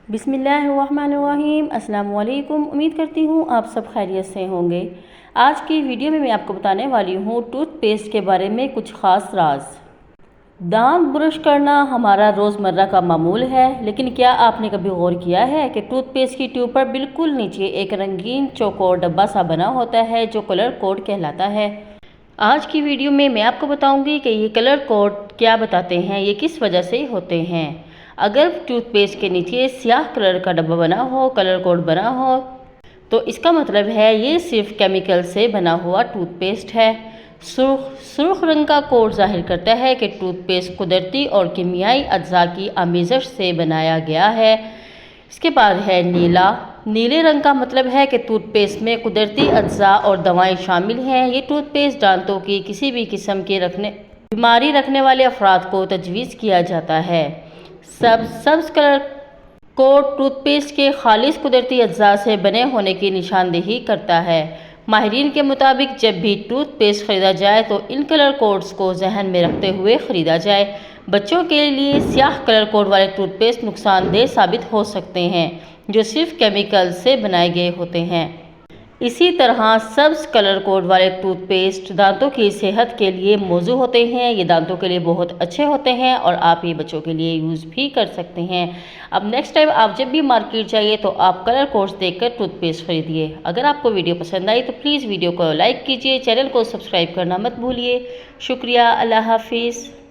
بسم اللہ الرحمن الرحیم۔ السلام علیکم، امید کرتی ہوں آپ سب خیریت سے ہوں گے۔ آج کی ویڈیو میں آپ کو بتانے والی ہوں ٹوتھ پیسٹ کے بارے میں کچھ خاص راز۔ دانت برش کرنا ہمارا روزمرہ کا معمول ہے، لیکن کیا آپ نے کبھی غور کیا ہے کہ ٹوتھ پیسٹ کی ٹیوب پر بالکل نیچے ایک رنگین چوکور ڈبہ سا بنا ہوتا ہے جو کلر کوڈ کہلاتا ہے۔ آج کی ویڈیو میں آپ کو بتاؤں گی کہ یہ کلر کوڈ کیا بتاتے ہیں، یہ کس وجہ سے ہوتے ہیں۔ اگر ٹوتھ پیسٹ کے نیچے سیاہ کلر کا ڈبہ بنا ہو، کلر کوڈ بنا ہو، تو اس کا مطلب ہے یہ صرف کیمیکل سے بنا ہوا ٹوتھ پیسٹ ہے۔ سرخ رنگ کا کوڈ ظاہر کرتا ہے کہ ٹوتھ پیسٹ قدرتی اور کیمیائی اجزاء کی آمیزش سے بنایا گیا ہے۔ اس کے بعد ہے نیلا۔ نیلے رنگ کا مطلب ہے کہ ٹوتھ پیسٹ میں قدرتی اجزاء اور دوائیں شامل ہیں۔ یہ ٹوتھ پیسٹ دانتوں کی کسی بھی قسم کے بیماری رکھنے والے افراد کو تجویز کیا جاتا ہے۔ سبز کلر کوڈ ٹوتھ پیسٹ کے خالص قدرتی اجزاء سے بنے ہونے کی نشاندہی کرتا ہے۔ ماہرین کے مطابق جب بھی ٹوتھ پیسٹ خریدا جائے تو ان کلر کوڈز کو ذہن میں رکھتے ہوئے خریدا جائے۔ بچوں کے لیے سیاہ کلر کوڈ والے ٹوتھ پیسٹ نقصان دہ ثابت ہو سکتے ہیں، جو صرف کیمیکل سے بنائے گئے ہوتے ہیں۔ اسی طرح سبز کلر کوڈ والے ٹوتھ پیسٹ دانتوں کی صحت کے لیے موزوں ہوتے ہیں۔ یہ دانتوں کے لیے بہت اچھے ہوتے ہیں اور آپ یہ بچوں کے لیے یوز بھی کر سکتے ہیں۔ اب نیکسٹ ٹائم آپ جب بھی مارکیٹ جائیے تو آپ کلر کوڈز دیکھ کر ٹوتھ پیسٹ خریدیے۔ اگر آپ کو ویڈیو پسند آئی تو پلیز ویڈیو کو لائک کیجیے، چینل کو سبسکرائب کرنا مت بھولیے۔ شکریہ، اللہ حافظ۔